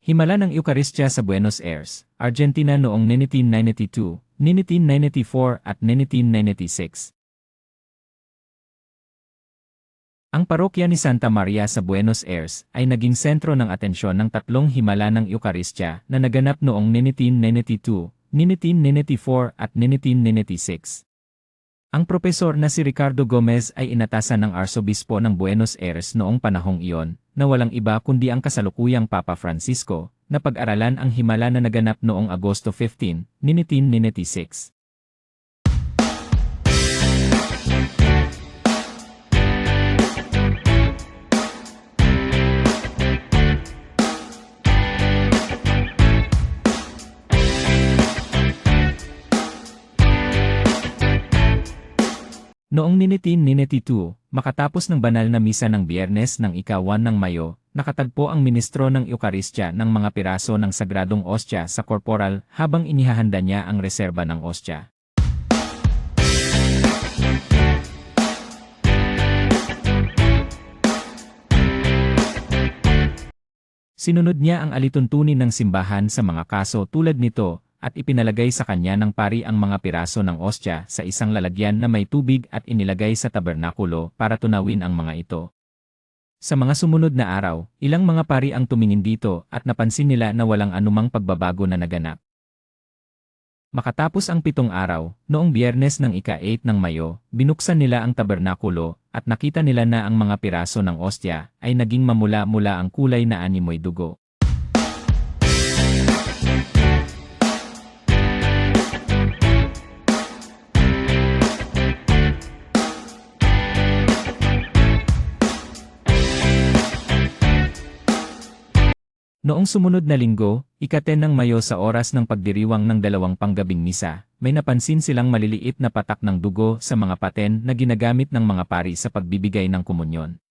Himala ng Eucharistia sa Buenos Aires, Argentina noong 1992, 1994 at 1996. Ang parokya ni Santa Maria sa Buenos Aires ay naging sentro ng atensyon ng tatlong himala ng Eucharistia na naganap noong 1992, 1994 at 1996. Ang propesor na si Ricardo Gomez ay inatasan ng Arsobispo ng Buenos Aires noong panahong iyon, na walang iba kundi ang kasalukuyang Papa Francisco, na pag-aralan ang himala na naganap noong Agosto 15, 1996. Noong 1992, makatapos ng banal na misa ng Biyernes ng ika-1 ng Mayo, nakatagpo ang ministro ng Eucharistia ng mga piraso ng Sagradong Ostya sa korporal habang inihahanda niya ang reserba ng ostya. Sinunod niya ang alituntunin ng simbahan sa mga kaso tulad nito, at ipinalagay sa kanya ng pari ang mga piraso ng ostya sa isang lalagyan na may tubig at inilagay sa tabernakulo para tunawin ang mga ito. Sa mga sumunod na araw, ilang mga pari ang tumingin dito at napansin nila na walang anumang pagbabago na naganap. Makatapos ang 7 araw, noong Biyernes ng ika-8 ng Mayo, binuksan nila ang tabernakulo at nakita nila na ang mga piraso ng ostya ay naging mamula-mula ang kulay na animoy dugo. Noong sumunod na linggo, ika-10 ng Mayo sa oras ng pagdiriwang ng 2 panggabing misa, may napansin silang maliliit na patak ng dugo sa mga paten na ginagamit ng mga pari sa pagbibigay ng komunyon.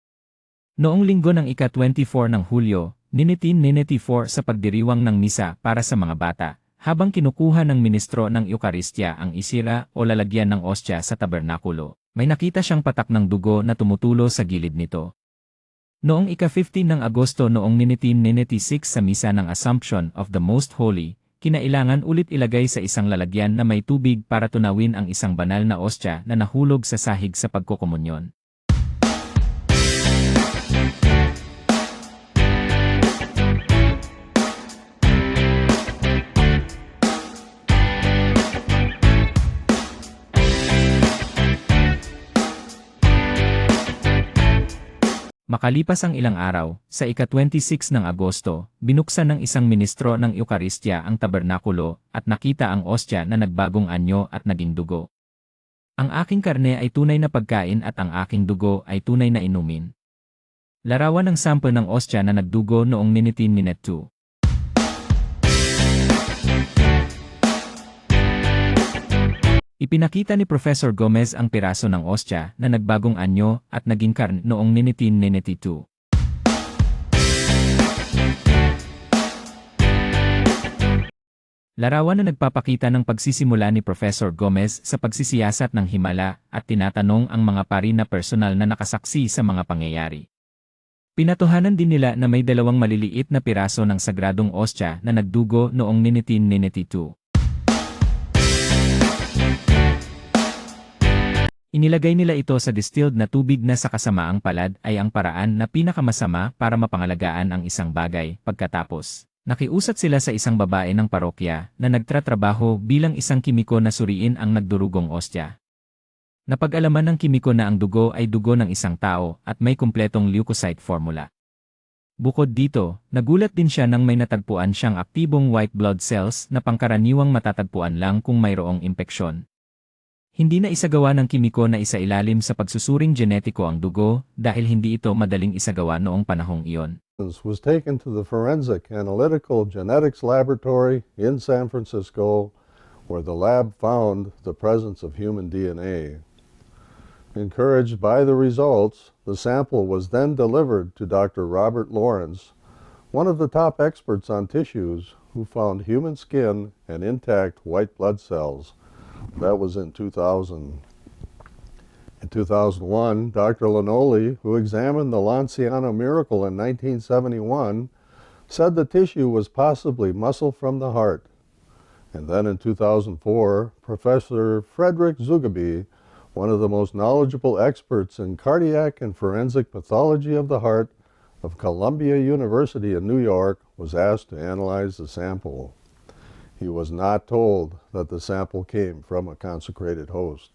Noong linggo ng ika-24 ng Hulyo, 1994 sa pagdiriwang ng misa para sa mga bata, habang kinukuha ng ministro ng Eucharistia ang isira o lalagyan ng ostya sa tabernakulo, may nakita siyang patak ng dugo na tumutulo sa gilid nito. Noong ika-15 ng Agosto noong 1996 sa misa ng Assumption of the Most Holy, kinailangan ulit ilagay sa isang lalagyan na may tubig para tunawin ang isang banal na ostya na nahulog sa sahig sa pagkokomunyon. Makalipas ang ilang araw, sa ika-26 ng Agosto, binuksan ng isang ministro ng Eucharistia ang tabernakulo at nakita ang ostya na nagbagong anyo at naging dugo. Ang aking karne ay tunay na pagkain at ang aking dugo ay tunay na inumin. Larawan ng sample ng ostya na nagdugo noong 1992. Ipinakita ni Professor Gomez ang piraso ng ostya na nagbagong anyo at naging karne noong 1992. Larawan na nagpapakita ng pagsisimula ni Professor Gomez sa pagsisiyasat ng himala at tinatanong ang mga pari na personal na nakasaksi sa mga pangyayari. Pinatuhanan din nila na may 2 maliliit na piraso ng sagradong ostya na nagdugo noong 1992. Inilagay nila ito sa distilled na tubig na sa kasamaang palad ay ang paraan na pinakamasama para mapangalagaan ang isang bagay. Pagkatapos, nakiusap sila sa isang babae ng parokya na nagtratrabaho bilang isang kimiko na suriin ang nagdurugong ostya. Napag-alaman ng kimiko na ang dugo ay dugo ng isang tao at may kumpletong leukocyte formula. Bukod dito, nagulat din siya nang may natagpuan siyang aktibong white blood cells na pangkaraniwang matatagpuan lang kung mayroong impeksyon. Hindi na isagawa ng kimiko na isailalim sa pagsusuring genetiko ang dugo dahil hindi ito madaling isagawa noong panahong iyon. Was taken to the Forensic Analytical Genetics Laboratory in San Francisco, where the lab found the presence of human DNA. Encouraged by the results, the sample was then delivered to Dr. Robert Lawrence, one of the top experts on tissues, who found human skin and intact white blood cells. That was in 2000. In 2001, Dr. Lanoli, who examined the Lanciano miracle in 1971, said the tissue was possibly muscle from the heart. And then in 2004, Professor Frederick Zugabe, one of the most knowledgeable experts in cardiac and forensic pathology of the heart of Columbia University in New York, was asked to analyze the sample. He was not told that the sample came from a consecrated host.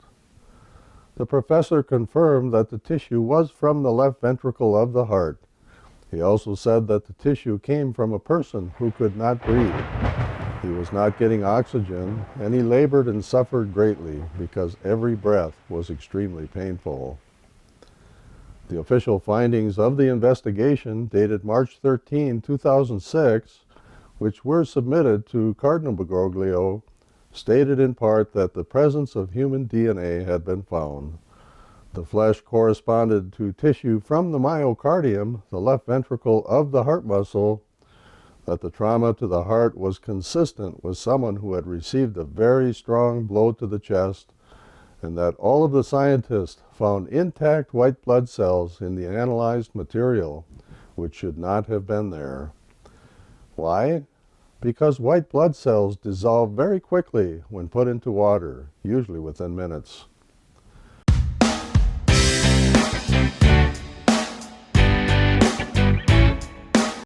The professor confirmed that the tissue was from the left ventricle of the heart. He also said that the tissue came from a person who could not breathe. He was not getting oxygen, and he labored and suffered greatly because every breath was extremely painful. The official findings of the investigation, dated March 13, 2006, which were submitted to Cardinal Bergoglio, stated in part that the presence of human DNA had been found. The flesh corresponded to tissue from the myocardium, the left ventricle of the heart muscle, that the trauma to the heart was consistent with someone who had received a very strong blow to the chest, and that all of the scientists found intact white blood cells in the analyzed material, which should not have been there. Why? Because white blood cells dissolve very quickly when put into water, usually within minutes.